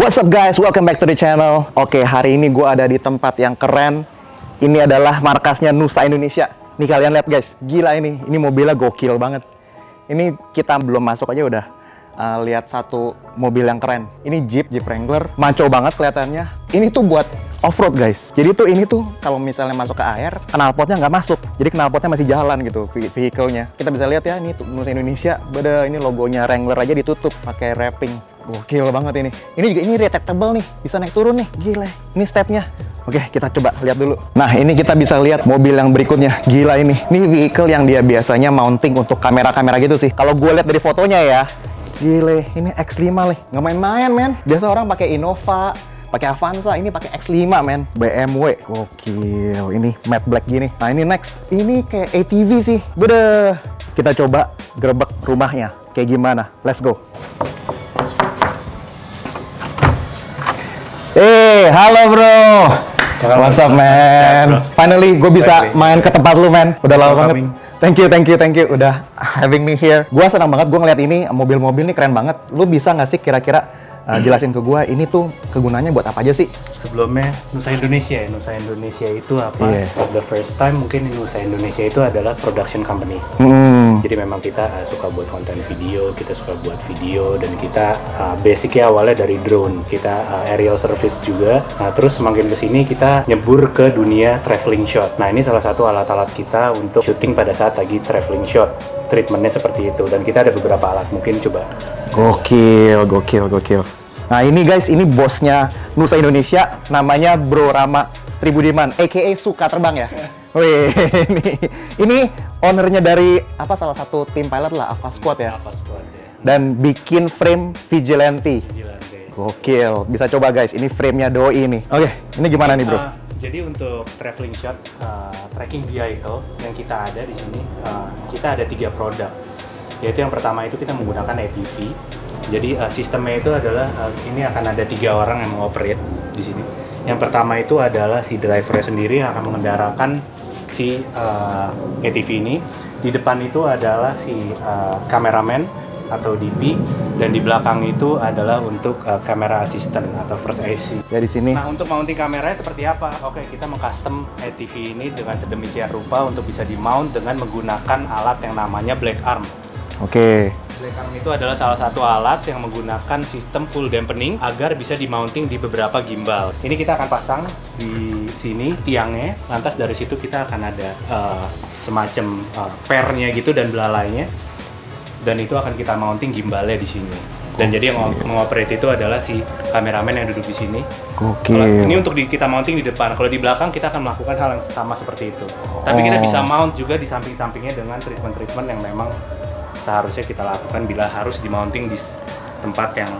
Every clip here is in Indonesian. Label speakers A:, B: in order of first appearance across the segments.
A: What's up guys, welcome back to the channel. Oke, hari ini gue ada di tempat yang keren. Ini adalah markasnya Nusa Indonesia. Nih kalian lihat guys, gila ini mobilnya gokil banget. Ini kita belum masuk aja udah lihat satu mobil yang keren. Ini Jeep Wrangler, maco banget kelihatannya. Ini tuh buat off-road guys. Jadi tuh ini tuh kalau misalnya masuk ke air, knalpotnya nggak masuk. Jadi knalpotnya masih jalan gitu, vehicle-nya. Kita bisa lihat ya, ini tuh Nusa Indonesia. Beda, ini logonya Wrangler aja ditutup pakai wrapping. Gokil banget ini. Ini juga ini retractable nih, bisa naik turun nih. Gila. Ini stepnya. Oke, kita coba lihat dulu. Nah, ini kita bisa lihat mobil yang berikutnya. Gila ini. Ini vehicle yang dia biasanya mounting untuk kamera-kamera gitu sih. Kalau gue lihat dari fotonya ya, gile, ini X5 nih. Nggak main-main, men. Biasa orang pakai Innova, pakai Avanza, ini pakai X5, men. BMW. Gokil. Ini matte black gini. Nah, ini next. Ini kayak ATV sih. Beda. Kita coba gerbek rumahnya. Kayak gimana? Let's go. Halo bro. What's up, man? Finally, gue bisa main ke tempat lu, man. Udah lama banget. Thank you. Udah having me here. Gue senang banget gue ngeliat ini, mobil-mobil ini keren banget. Lu bisa nggak sih kira-kira jelasin ke gue, ini tuh kegunaannya buat apa aja sih?
B: Sebelumnya, Nusa Indonesia ya. Nusa Indonesia itu apa? For the first time, mungkin Nusa Indonesia itu adalah production company. Jadi memang kita suka buat konten video, kita suka buat video, dan kita basicnya awalnya dari drone. Kita aerial service juga. Nah, terus semakin kesini kita nyebur ke dunia traveling shot. Nah, ini salah satu alat-alat kita untuk syuting pada saat lagi traveling shot. Treatmentnya seperti itu. Dan kita ada beberapa alat, mungkin coba. Gokil.
A: Nah ini guys, ini bosnya Nusa Indonesia, namanya Bro Rama Tribudiman, aka Suka Terbang ya. Wih, ini ownernya dari apa, salah satu tim pilot lah, Ava Squad ya.
B: Ava Squad ya.
A: Dan bikin frame Vigilante. Gokil, bisa coba guys, ini framenya doi ini. Oke, ini gimana nih bro?
B: Jadi untuk traveling shot, tracking vehicle yang kita ada di sini, kita ada 3 produk. Yaitu yang pertama itu kita menggunakan ATV. Jadi sistemnya itu adalah ini akan ada 3 orang yang mengoperate di sini. Yang pertama itu adalah si driver sendiri yang akan mengendarakan si ATV ini. Di depan itu adalah si kameramen atau DP, dan di belakang itu adalah untuk kamera assistant atau first AC.
A: Ya di sini.
B: Nah, untuk mounting kameranya seperti apa? Oke, kita mengcustom ATV ini dengan sedemikian rupa untuk bisa dimount dengan menggunakan alat yang namanya black arm.
A: Oke.
B: Black arm itu adalah salah satu alat yang menggunakan sistem full dampening agar bisa di-mounting di beberapa gimbal. Ini kita akan pasang di sini tiangnya, lantas dari situ kita akan ada semacam pairnya gitu dan belalainya, dan itu akan kita mounting gimbalnya di sini. Dan jadi yang mengoperate itu adalah si kameramen yang duduk di sini.
A: Gokil.
B: Ini untuk kita mounting di depan. Kalau di belakang kita akan melakukan hal yang sama seperti itu. Tapi kita bisa mount juga di samping-sampingnya dengan treatment-treatment yang memang seharusnya kita lakukan bila harus di-mounting di tempat yang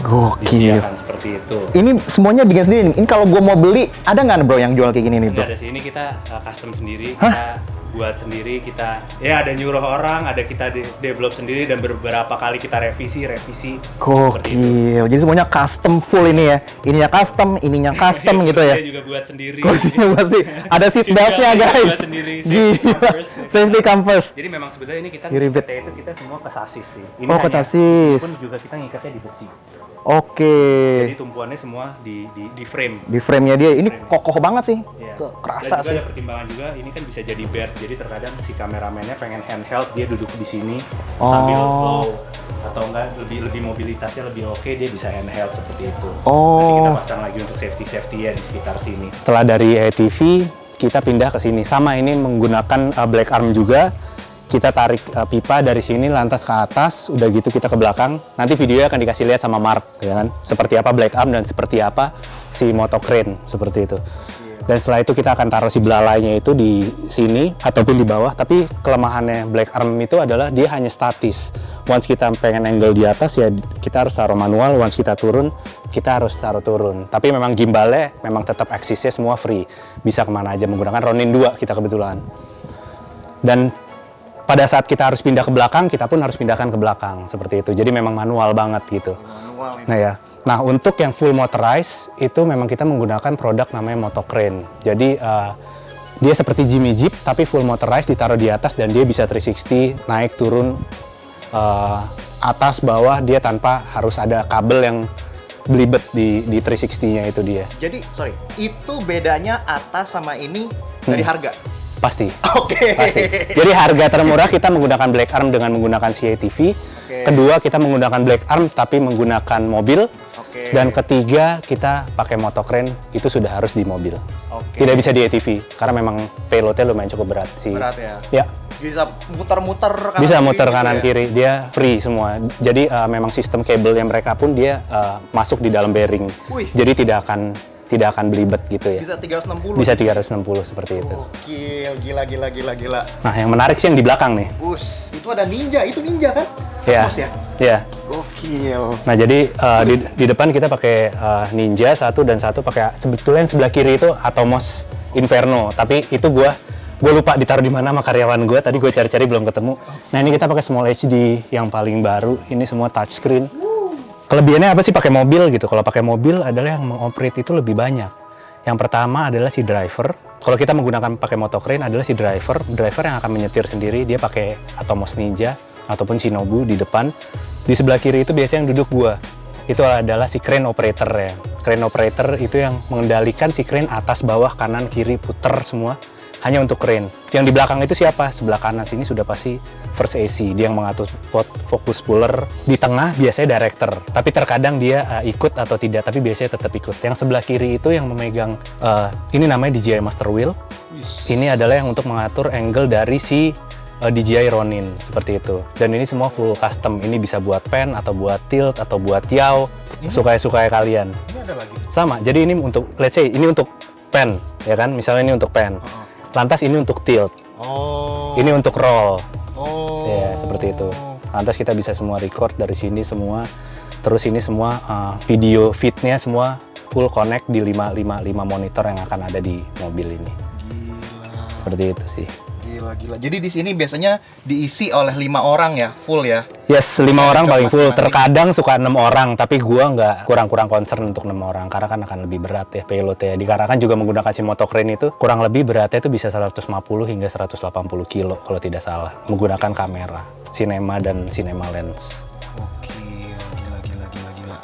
A: gokil
B: seperti itu.
A: Ini semuanya bikin sendiri. Ini kalau gue mau beli, ada nggak bro yang jual kayak gini nih bro?
B: Ada sih, ini kita custom sendiri. Kita buat sendiri, kita ya ada nyuruh orang, ada kita develop sendiri, dan beberapa kali kita revisi.
A: Gokil. Jadi semuanya custom full ini ya. Ininya custom gitu ya.
B: Kita juga buat sendiri.
A: Pasti ada seat beltnya guys.
B: Buat sendiri.
A: Safety come first.
B: Jadi memang sebenarnya ini kita
A: ngikatnya
B: itu kita semua ke sasis sih. Ini
A: ke sasis.
B: Pun juga kita ngikatnya di besi.
A: Oke.
B: Jadi tumpuannya semua di frame.
A: Di frame-nya dia. Ini kokoh banget sih.
B: Ya.
A: Kerasa sih.
B: Ada pertimbangan juga, ini kan bisa jadi bed. Jadi terkadang si kameramennya pengen handheld, dia duduk di sini sambil flow, atau enggak lebih mobilitasnya lebih oke, dia bisa handheld seperti itu. Nanti kita pasang lagi untuk safety ya di sekitar sini.
C: Setelah dari ATV kita pindah ke sini. Sama, ini menggunakan black arm juga. Kita tarik pipa dari sini lantas ke atas, udah gitu kita ke belakang. Nanti videonya akan dikasih lihat sama Mark, ya kan? Seperti apa black arm dan seperti apa si moto crane, seperti itu. Dan setelah itu kita akan taruh si belalainya itu di sini ataupun di bawah. Tapi kelemahannya black arm itu adalah dia hanya statis. Once kita pengen angle di atas ya kita harus taruh manual, once kita turun kita harus taruh turun. Tapi memang gimbalnya memang tetap aksisnya semua free. Bisa kemana aja menggunakan Ronin 2 kita kebetulan. Dan pada saat kita harus pindah ke belakang, kita pun harus pindahkan ke belakang seperti itu. Jadi memang manual banget gitu. Nah ya. Nah untuk yang full motorized itu memang kita menggunakan produk namanya Moto Crane. Jadi dia seperti Jimmy Jeep tapi full motorized, ditaruh di atas dan dia bisa 360 naik turun atas bawah, dia tanpa harus ada kabel yang belibet di 360-nya itu dia.
A: Jadi, sorry, itu bedanya atas sama ini dari harga?
C: Pasti.
A: Oke.
C: Pasti. Jadi harga termurah kita menggunakan Black Arm dengan menggunakan CATV. Kedua, kita menggunakan Black Arm tapi menggunakan mobil. Dan ketiga, kita pakai motocrane, itu sudah harus di mobil. Tidak bisa di ATV, karena memang payload-nya lumayan cukup berat sih.
A: Berat ya?
C: Ya.
A: Bisa muter-muter kanan
C: Bisa
A: kiri
C: muter
A: gitu
C: kanan
A: ya?
C: kiri, dia free semua. Jadi memang sistem kabel yang mereka pun dia masuk di dalam bearing.
A: Wih.
C: Jadi tidak akan belibet gitu ya.
A: Bisa 360?
C: Bisa 360 seperti itu.
A: Gokil, gila.
C: Nah, yang menarik sih yang di belakang nih.
A: Itu ada ninja, itu ninja kan?
C: Ya.
A: Bos ya?
C: Ya.
A: Gokil.
C: Nah, jadi di depan kita pakai Ninja satu dan satu pakai, sebetulnya yang sebelah kiri itu Atomos Inferno, tapi itu gue lupa ditaruh di mana sama karyawan gue. Tadi gue cari-cari belum ketemu. Nah, ini kita pakai Small HD yang paling baru. Ini semua touchscreen. Kelebihannya apa sih pakai mobil gitu? Kalau pakai mobil adalah yang mengoperate itu lebih banyak. Yang pertama adalah si driver. Kalau kita menggunakan pakai motocrane adalah si driver yang akan menyetir sendiri. Dia pakai Atomos Ninja ataupun Shinobu di depan. Di sebelah kiri itu biasanya yang duduk gua. Itu adalah si crane operator ya. Crane operator itu yang mengendalikan si crane atas, bawah, kanan, kiri, puter semua. Hanya untuk crane. Yang di belakang itu siapa? Sebelah kanan sini sudah pasti first AC. Dia yang mengatur fokus puller. Di tengah biasanya director. Tapi terkadang dia ikut atau tidak, tapi biasanya tetap ikut. Yang sebelah kiri itu yang memegang, ini namanya DJI Master Wheel. Ini adalah yang untuk mengatur angle dari si DJI Ronin, seperti itu. Dan ini semua full custom. Ini bisa buat pen, atau buat tilt, atau buat yaw. Suka-suka kalian.
A: Ini ada lagi?
C: Sama, jadi ini untuk, let's say, ini untuk pen, ya kan? Misalnya ini untuk pen. Lantas ini untuk tilt. Ini untuk roll. Ya, seperti itu. Lantas kita bisa semua record dari sini semua. Terus ini semua video feed-nya semua full connect di 5 monitor yang akan ada di mobil ini.
A: Gila.
C: Seperti itu sih.
A: Gila. Jadi di sini biasanya diisi oleh 5 orang ya, full ya?
C: Yes, 5 orang paling full.
A: Masing-masing.
C: Terkadang suka 6 orang, tapi gua nggak kurang concern untuk 6 orang karena kan akan lebih berat ya payload-nya. Dikarenakan juga menggunakan si motocrane itu kurang lebih beratnya itu bisa 150 hingga 180 kilo kalau tidak salah. Menggunakan kamera, cinema dan cinema lens.
A: Gila.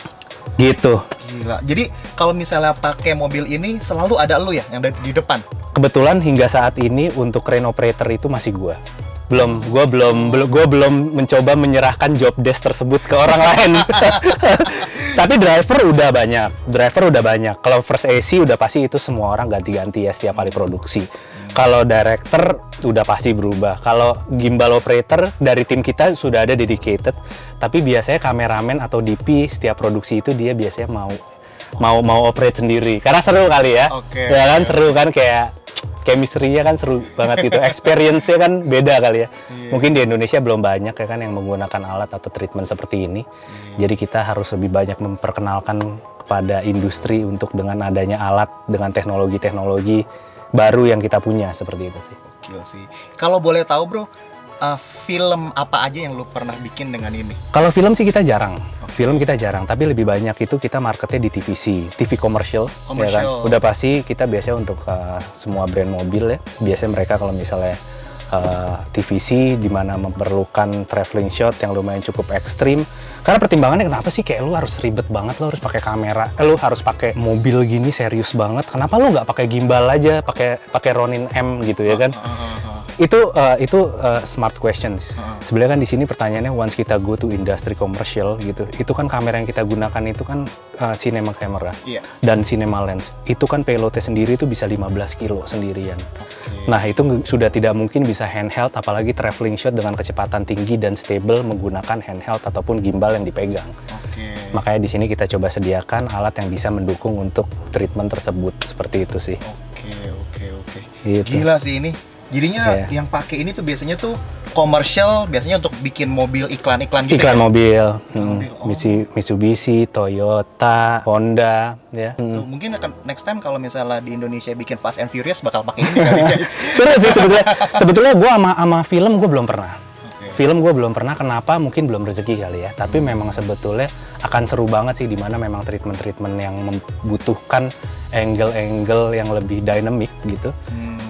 C: Gitu.
A: Gila. Jadi kalau misalnya pakai mobil ini selalu ada lu ya yang di depan?
C: Kebetulan hingga saat ini untuk crane operator itu masih gua belum mencoba menyerahkan job desk tersebut ke orang lain. Tapi driver udah banyak. Kalau first AC udah pasti itu semua orang ganti-ganti ya setiap kali produksi. Kalau director udah pasti berubah. Kalau gimbal operator dari tim kita sudah ada dedicated, tapi biasanya kameramen atau DP setiap produksi itu dia biasanya mau operate sendiri. Karena seru kali ya. Ya kan seru kan, kayak chemistry-nya kan seru banget gitu. Experience-nya kan beda kali ya. Mungkin di Indonesia belum banyak ya kan yang menggunakan alat atau treatment seperti ini. Jadi kita harus lebih banyak memperkenalkan kepada industri untuk dengan adanya alat, dengan teknologi-teknologi baru yang kita punya, seperti itu sih.
A: Gokil sih. Kalau boleh tahu bro, film apa aja yang lu pernah bikin dengan ini?
C: Kalau film sih kita jarang. Tapi lebih banyak itu kita marketnya di TVC, TV commercial. Ya kan? Udah pasti kita biasanya untuk semua brand mobil ya. Biasanya mereka kalau misalnya TVC di mana memerlukan traveling shot yang lumayan cukup ekstrim. Karena pertimbangannya kenapa sih kayak lu harus ribet banget, lu harus pakai kamera, lu harus pakai mobil gini serius banget. Kenapa lu nggak pakai gimbal aja, pakai Ronin M gitu ya kan? Itu smart questions. Sebenarnya kan di sini pertanyaannya once kita go to industry commercial gitu, itu kan kamera yang kita gunakan itu kan cinema camera dan cinema lens. Itu kan payloadnya sendiri itu bisa 15 kilo sendirian. Nah itu sudah tidak mungkin bisa handheld, apalagi traveling shot dengan kecepatan tinggi dan stable menggunakan handheld ataupun gimbal yang dipegang. Makanya di sini kita coba sediakan alat yang bisa mendukung untuk treatment tersebut, seperti itu sih.
A: Oke.
C: Gitu.
A: Gila sih ini. Jadinya yang pakai ini tuh biasanya tuh komersial, biasanya untuk bikin mobil iklan-iklan gitu.
C: Iklan mobil, Mitsubishi, Toyota, Honda, ya.
A: Tuh, mungkin akan next time kalau misalnya di Indonesia bikin Fast and Furious bakal pakai ini kali guys.
C: Seru sih sebetulnya gue sama film gue belum pernah. Film gue belum pernah, kenapa? Mungkin belum rezeki kali ya. Tapi memang sebetulnya akan seru banget sih, dimana memang treatment yang membutuhkan angle yang lebih dynamic gitu.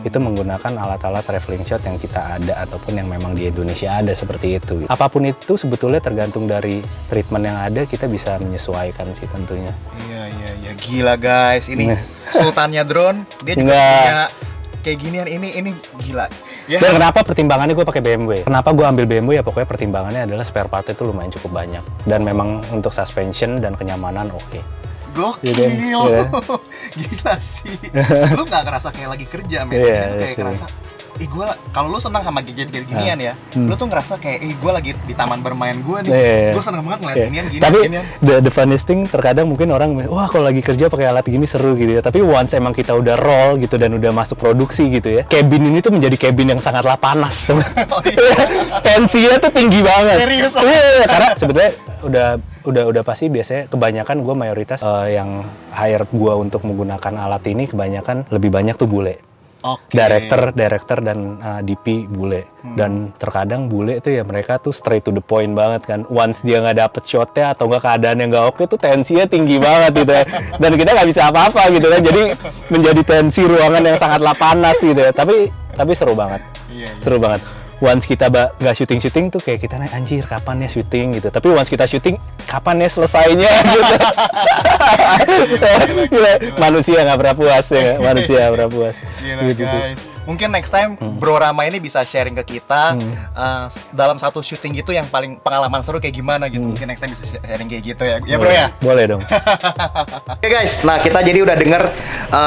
C: itu menggunakan alat-alat traveling shot yang kita ada ataupun yang memang di Indonesia ada seperti itu. Apapun itu sebetulnya tergantung dari treatment yang ada, kita bisa menyesuaikan sih tentunya.
A: Iya, gila guys, ini sultannya drone, dia juga punya kayak ginian, ini gila. Ya.
C: Dan kenapa pertimbangannya gue pakai BMW? Kenapa gue ambil BMW ya pokoknya pertimbangannya adalah spare part itu lumayan cukup banyak. Dan memang untuk suspension dan kenyamanan oke.
A: Gokil,
C: yeah.
A: Gila sih. Lu nggak ngerasa kayak lagi kerja, men?
C: Yeah,
A: Lu kayak ngerasa, kalau lu senang sama gadget kayak ginian ya, lu tuh ngerasa kayak, gue lagi di taman bermain gue nih. Gue seneng banget ngeliat ginian.
C: Tapi the funniest thing terkadang mungkin orang, wah kalau lagi kerja pakai alat gini seru gitu ya. Tapi once emang kita udah roll gitu dan udah masuk produksi gitu ya, cabin ini tuh menjadi cabin yang sangatlah panas tuh. Tensinya tuh tinggi banget.
A: Serius?
C: Karena sebetulnya udah pasti biasanya kebanyakan gue mayoritas yang hire gue untuk menggunakan alat ini kebanyakan lebih banyak tuh bule. Director dan DP bule. Dan terkadang bule tuh ya mereka tuh straight to the point banget kan. Once dia nggak dapet shotnya atau nggak keadaan yang nggak oke tuh tensinya tinggi banget gitu ya. Dan kita nggak bisa apa-apa gitu kan. Jadi menjadi tensi ruangan yang sangatlah panas gitu ya. Tapi seru banget. Seru banget. Once kita nggak syuting tuh kayak kita anjir kapan ya syuting gitu. Tapi once kita syuting kapan ya selesainya gitu. Manusia nggak pernah puas ya, manusia nggak pernah puas.
A: Gila, gitu guys. Mungkin next time Bro Rama ini bisa sharing ke kita dalam satu syuting gitu yang paling pengalaman seru kayak gimana gitu. Mungkin next time bisa sharing kayak gitu ya. Ya bro ya?
C: Boleh dong.
A: Oke guys, nah kita jadi udah denger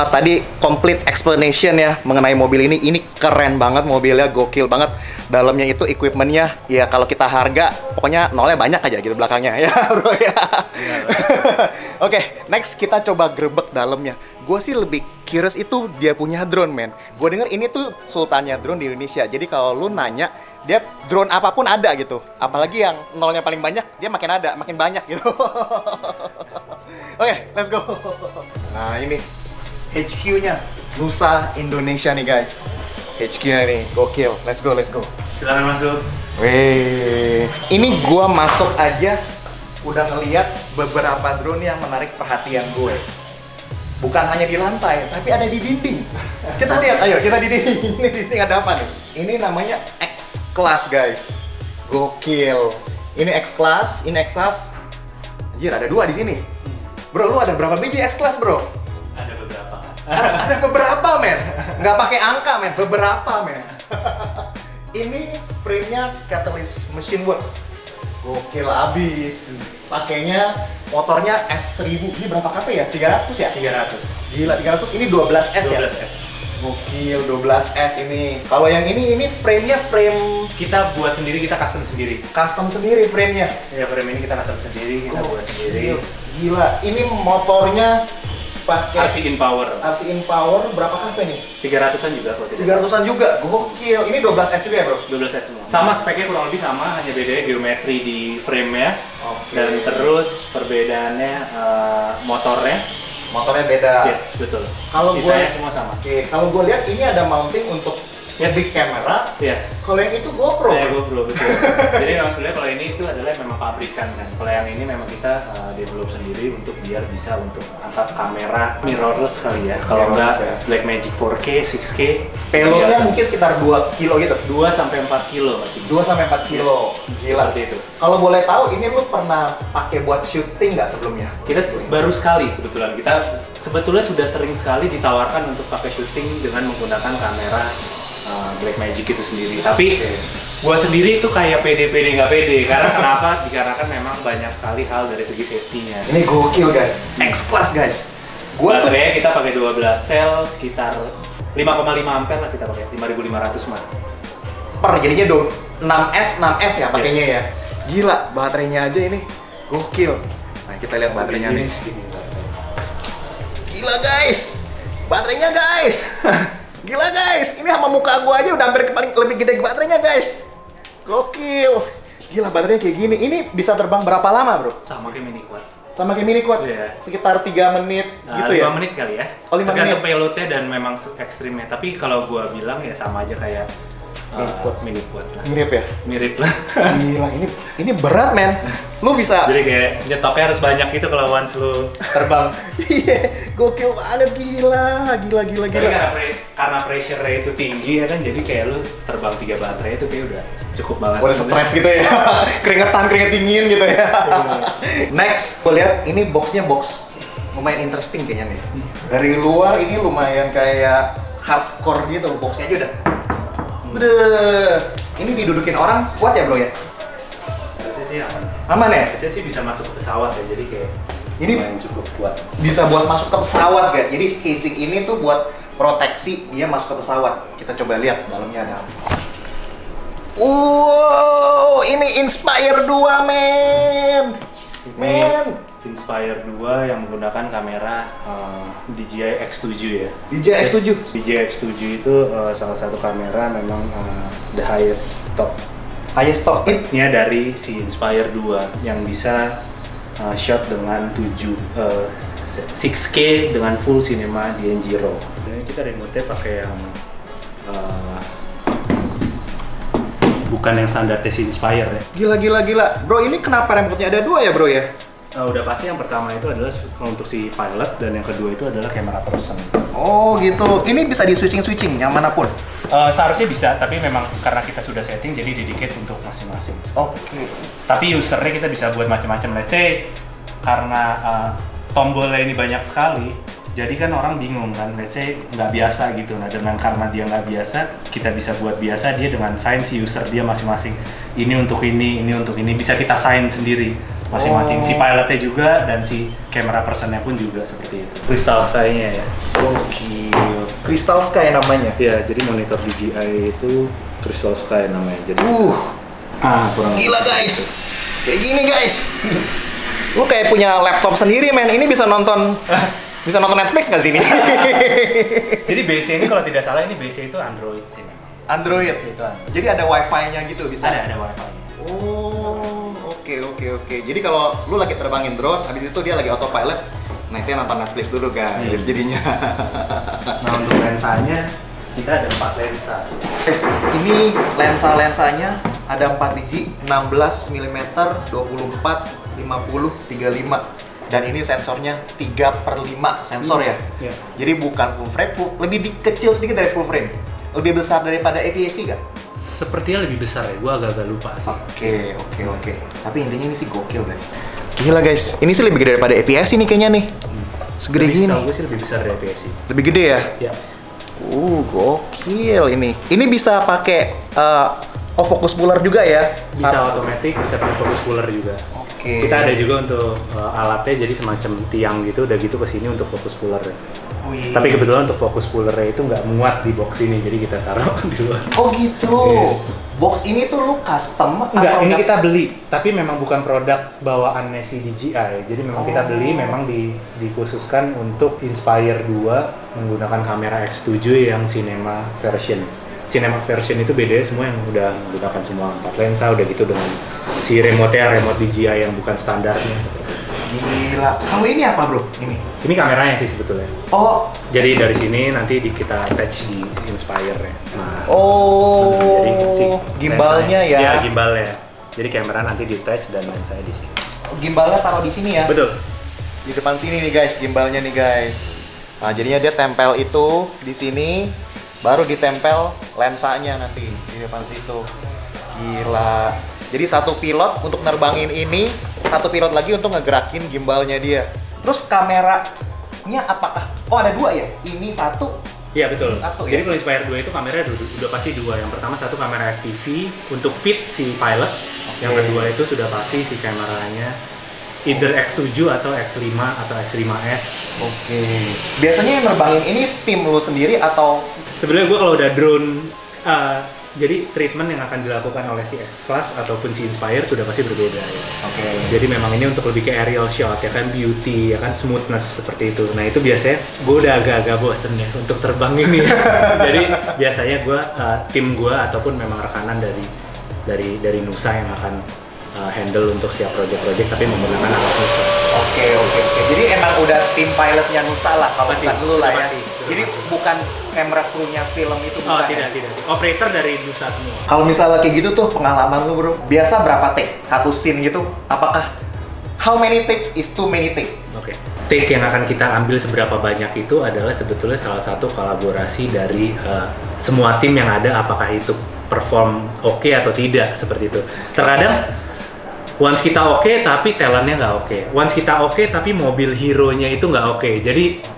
A: tadi complete explanation ya mengenai mobil ini. Ini keren banget mobilnya, gokil banget. Dalamnya itu equipmentnya, ya kalau kita harga pokoknya nolnya banyak aja gitu belakangnya ya bro ya. Oke, next kita coba grebek dalamnya. Gue sih lebih curious itu dia punya drone, men. Gue denger ini tuh sultannya drone di Indonesia. Jadi kalau lu nanya, dia drone apapun ada gitu. Apalagi yang nolnya paling banyak, dia makin ada, makin banyak gitu. Oke, let's go. Nah ini HQ-nya Nusa Indonesia nih guys. HQ-nya nih, gokil. Let's go.
B: Silakan masuk.
A: Wih, ini gua masuk aja udah ngeliat beberapa drone yang menarik perhatian gue. Bukan hanya di lantai, tapi ada di dinding. Kita lihat, ayo kita di dinding. Ini dinding ada apa nih? Ini namanya X-Class guys. Gokil. Ini X-Class, ini X-Class. Anjir, ada dua di sini. Bro, lu ada berapa biji X-Class, bro?
B: Ada beberapa.
A: Ada beberapa, men. Nggak pakai angka, men. Beberapa, men. Ini frame-nya Catalyst Machine Works. Gokil abis. Pakainya motornya F1000. Ini berapa kp ya? 300 ya?
B: 300.
A: Gila, 300. Ini 12S ya?
B: 12S.
A: Gokil, 12S ini. Kalau yang ini frame-nya frame
B: Kita buat sendiri, kita custom sendiri.
A: custom sendiri frame-nya.
B: Ya, frame ini kita custom sendiri, kita buat sendiri.
A: Gila, ini motornya pakai
B: RC in power.
A: RC in power berapa kp nih?
B: 300-an juga kalau tidak.
A: 300-an juga. Gokil. Ini 12S juga ya, bro?
B: 12S semua. Sama speknya kurang lebih sama, hanya bedanya geometri di frame-nya. Dan terus perbedaannya motornya.
A: Motornya beda.
B: Yes, betul.
A: Kalau
B: sisanya semua sama.
A: Oke, kalau gue lihat ini ada mounting untuk big camera.
B: Iya.
A: Kalau yang itu GoPro.
B: Ya, GoPro, betul. Jadi memang sebenarnya kalau ini itu adalah memang pabrikan kan. Kalau yang ini memang kita develop sendiri untuk biar bisa untuk angkat kamera mirrorless kali ya. Kalau enggak Blackmagic 4K, 6K.
A: Payloadnya mungkin sekitar 2 kilo gitu.
B: 2 sampai 4 kilo masih.
A: 2 sampai 4 kilo. Gila.
B: Seperti itu.
A: Kalau boleh tahu, ini lu pernah pakai buat syuting nggak sebelumnya?
B: Kita baru sekali kebetulan. Kita sebetulnya sudah sering sekali ditawarkan untuk pakai syuting dengan menggunakan kamera Blackmagic itu sendiri. Tapi gua sendiri itu kayak pede nggak pede. Karena kenapa? Dikarenakan memang banyak sekali hal dari segi safety-nya.
A: Ini gokil guys, X-Class guys.
B: Baterainya kita pakai 12 sel sekitar 5,5 ampere lah kita pakai, 5500 mAh.
A: Jadinya 6S ya pakainya ya. Gila, baterainya aja ini gokil. Nah kita lihat baterainya nih. Gila guys, baterainya guys. Gila guys, ini sama muka gua aja udah hampir paling lebih gede baterainya guys. Gokil. Gila baterainya kayak gini. Ini bisa terbang berapa lama bro?
B: Sama kayak mini quad.
A: Sama kayak mini quad?
B: Iya.
A: Sekitar 3 menit gitu
B: 5
A: ya?
B: 5 menit kali ya.
A: Oh 5 menit?
B: Tergantung payloadnya dan memang ekstrimnya. Tapi kalau gua bilang ya sama aja kayak mirip quad lah.
A: Mirip ya?
B: Mirip lah.
A: Gila, ini berat men. Lu bisa.
B: Jadi kayak nyetoknya harus banyak gitu kalau once lu terbang.
A: Iya, gokil banget, gila.
B: Tapi karena pressure-nya itu tinggi ya kan, jadi kayak lu terbang 3 baterai itu kayak udah cukup banget.
A: Udah stres gitu ya. Keringet dingin gitu ya. Next, gue lihat ini boxnya box lumayan interesting kayaknya nih. Dari luar ini lumayan kayak hardcore gitu, boxnya aja udah. Ini didudukin orang kuat ya bro ya?
B: Harusnya sih aman.
A: Aman ya?
B: Harusnya sih bisa masuk ke pesawat ya, jadi kayak
A: ini
B: lumayan cukup kuat.
A: Bisa buat masuk ke pesawat gak? Jadi casing ini tuh buat proteksi dia masuk ke pesawat. Kita coba lihat dalamnya ada apa. Wow, ini Inspire 2 men.
B: Inspire 2 yang menggunakan kamera DJI X7 ya.
A: DJI X7?
B: DJI X7 itu salah satu kamera memang the highest top.
A: Highest top?
B: Ini dari si Inspire 2 yang bisa shot dengan 6K dengan full cinema DNG RAW. Jadi kita remote-nya pakai yang bukan yang standar tes Inspire ya.
A: Gila. Bro, ini kenapa remote-nya ada 2 ya bro ya?
B: Udah pasti yang pertama itu adalah untuk si pilot dan yang kedua itu adalah camera person.
A: Oh gitu, ini bisa di switching yang manapun?
B: Seharusnya bisa, tapi memang karena kita sudah setting jadi dedicate untuk masing-masing.
A: Oke.
B: Tapi usernya kita bisa buat macam-macam. Let's say karena tombolnya ini banyak sekali, jadi kan orang bingung kan, let's say nggak biasa gitu. Nah dengan karena dia nggak biasa, kita bisa buat biasa dia dengan sign si user dia masing-masing. Ini untuk ini untuk ini, bisa kita sign sendiri masing-masing. Si pilotnya juga dan si camera personnya pun juga seperti itu. Crystal Sky-nya ya.
A: Gokil. Crystal Sky namanya?
B: Ya, jadi monitor DJI itu Crystal Sky namanya. Jadi kurang
A: gila guys. Kayak gini guys. Lu kayak punya laptop sendiri men. Ini bisa nonton Netflix nggak sih ini?
B: Jadi base ini kalau tidak salah ini base itu Android sih memang.
A: Android?
B: Itu Android.
A: Jadi ada wifi-nya gitu bisa?
B: Ada wifi-nya.
A: Oh, oke. Jadi kalau lu lagi terbangin drone, habis itu dia lagi autopilot, nah itu nonton Netflix dulu guys jadinya.
B: Nah untuk lensanya, kita ada 4 lensa.
A: Ini lensa-lensanya ada 4 biji, 16 mm, 24, 50, 35. Dan ini sensornya 3/5 sensor ya?
B: Iya.
A: Jadi bukan full frame, lebih kecil sedikit dari full frame. Lebih besar daripada APS-C gak?
B: Sepertinya lebih besar ya, gua agak-agak lupa sih.
A: Oke. Tapi intinya ini sih gokil guys. Gila guys, ini sih lebih gede daripada APS ini kayaknya nih. Segede gini.
B: Setahu gue sih lebih besar dari APS-C.
A: Lebih gede ya?
B: Ya.
A: Gokil ini. Ini bisa pakai focus puller juga ya?
B: Bisa otomatis, bisa pakai focus puller juga.
A: Oke.
B: Kita ada juga untuk alatnya, jadi semacam tiang gitu, udah gitu kesini untuk focus puller.
A: Wih.
B: Tapi kebetulan untuk focus pullernya itu nggak muat di box ini, jadi kita taruh di luar.
A: Oh gitu.
B: Iya.
A: Box ini tuh lu custom
B: Enggak,
A: atau
B: ini kita beli, tapi memang bukan produk bawaannya si DJI. Jadi memang kita beli, memang dikhususkan untuk Inspire 2 menggunakan kamera X7 yang cinema version. Cinema version itu bedanya semua yang udah menggunakan semua 4 lensa, udah gitu dengan si remote DJI yang bukan standarnya.
A: Gila. Kalau ini apa bro?
B: Ini kameranya sih sebetulnya.
A: Oh.
B: Jadi dari sini nanti kita attach di Inspire ya. Nah,
A: oh.
B: jadi si
A: gimbalnya ya?
B: Iya, gimbalnya. Jadi kamera nanti di attach dan lensanya di sini.
A: Gimbalnya taruh di sini ya?
B: Betul.
A: Di depan sini nih guys, gimbalnya nih guys. Nah jadinya dia tempel itu di sini, baru ditempel lensanya nanti di depan situ. Gila. Jadi satu pilot untuk nerbangin ini, satu pilot lagi untuk ngegerakin gimbalnya dia. Terus kameranya apakah? Oh ada 2 ya? Ini satu.
B: Iya betul.
A: Ini satu,
B: jadi
A: ya?
B: kalau Inspire 2 itu kamera udah pasti 2. Yang pertama satu kamera FPV untuk fit si pilot. Yang kedua itu sudah pasti si kameranya either X7 atau X5 atau X5S.
A: Oke. Biasanya yang nerbangin ini tim lu sendiri atau?
B: Sebenarnya gue kalau udah drone, jadi treatment yang akan dilakukan oleh si X-Class ataupun si Inspire sudah pasti berbeda ya.
A: Oke.
B: Jadi memang ini untuk lebih ke aerial shot ya kan, beauty ya kan, smoothness seperti itu. Nah itu biasanya gue udah agak-agak bosen ya untuk terbang ini. Jadi biasanya gue tim gue ataupun memang rekanan dari Nusa yang akan handle untuk setiap project-project tapi menggunakan alat Nusa.
A: Oke. Jadi emang udah tim pilotnya Nusa lah kalau
B: Pasti,
A: lu lah ya.
B: pasti.
A: Ini bukan camera crew-nya film itu
B: Oh,
A: bukan?
B: tidak. Operator dari Nusa semua.
A: Kalau misalnya kayak gitu tuh pengalaman lu bro, biasa berapa take? Satu scene gitu, apakah how many take is too many take?
B: Oke. Take yang akan kita ambil seberapa banyak itu adalah sebetulnya salah satu kolaborasi dari semua tim yang ada, apakah itu perform oke atau tidak, seperti itu. Terkadang once kita oke tapi talentnya nggak oke. Once kita oke tapi mobil hero-nya itu nggak oke. Jadi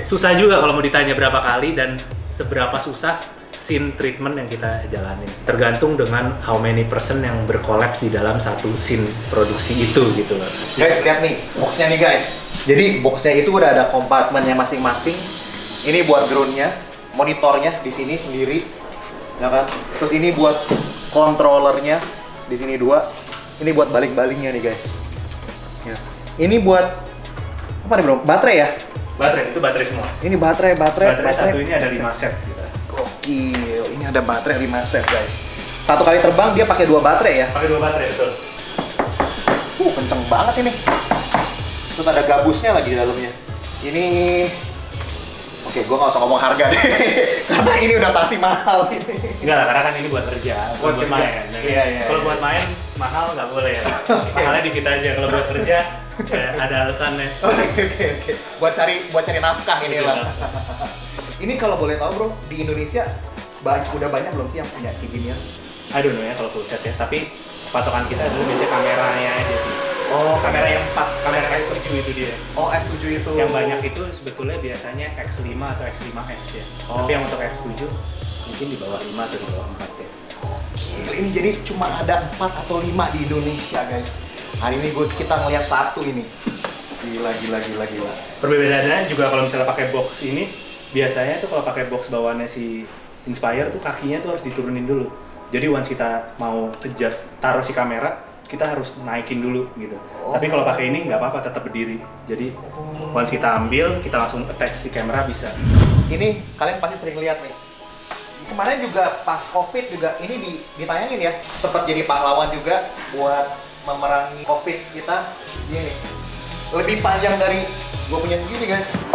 B: susah juga kalau mau ditanya berapa kali dan seberapa susah scene treatment yang kita jalanin. Tergantung dengan how many person yang berkolaps di dalam satu scene produksi itu gitu loh.
A: Guys, lihat nih boxnya nih guys. Jadi boxnya itu udah ada kompartemennya masing-masing. Ini buat groundnya, monitornya di sini sendiri, ya kan? Terus ini buat controllernya di sini 2. Ini buat balik-baliknya nih guys. Ya. Ini buat apa nih bro? Baterai ya?
B: Baterai, itu baterai semua.
A: Ini baterai.
B: Satu ini ada 5 set gitu.
A: Gokil, ini ada baterai 5 set guys. Satu kali terbang dia pakai 2 baterai ya?
B: Pakai 2 baterai, betul.
A: Kenceng banget ini. Terus ada gabusnya lagi di dalamnya. Ini oke, gue nggak usah ngomong harga deh. Karena ini udah pasti mahal ini.
B: Enggak lah, karena kan ini buat kerja, buat
A: kerja.
B: main. Jadi,
A: Iya.
B: kalau buat main, mahal nggak boleh ya. Mahalnya dikit aja. Kalau buat kerja, ya ada alasannya.
A: Oke. Buat cari nafkah ini lah. Ini kalau boleh tahu bro, di Indonesia udah banyak belum sih yang punya kayak ginian?
B: I don't know ya kalau full set ya, tapi patokan kita adalah biasanya kameranya aja sih.
A: Oh, kamera yang 4.
B: Kamera S7 itu dia.
A: Oh, S7 itu.
B: Yang banyak itu sebetulnya biasanya X5 atau X5S ya.
A: Oh.
B: Tapi yang untuk X7 mungkin di bawah 5 atau di bawah 4 ya.
A: Gila, ini jadi cuma ada 4 atau 5 di Indonesia guys. Hari ini kita ngeliat satu ini. Gila.
B: Perbedaannya juga kalau misalnya pakai box ini, biasanya tuh kalau pakai box bawaannya si Inspire tuh kakinya tuh harus diturunin dulu. Jadi once kita mau adjust, taruh si kamera, kita harus naikin dulu gitu. Tapi kalau pakai ini nggak apa-apa, tetap berdiri. Jadi once kita ambil, kita langsung attach si kamera bisa.
A: Ini kalian pasti sering lihat nih. Kemarin juga pas COVID juga ini ditayangin ya. Sempat jadi pahlawan juga buat memerangi COVID kita. Ini lebih panjang dari gue punya segini guys.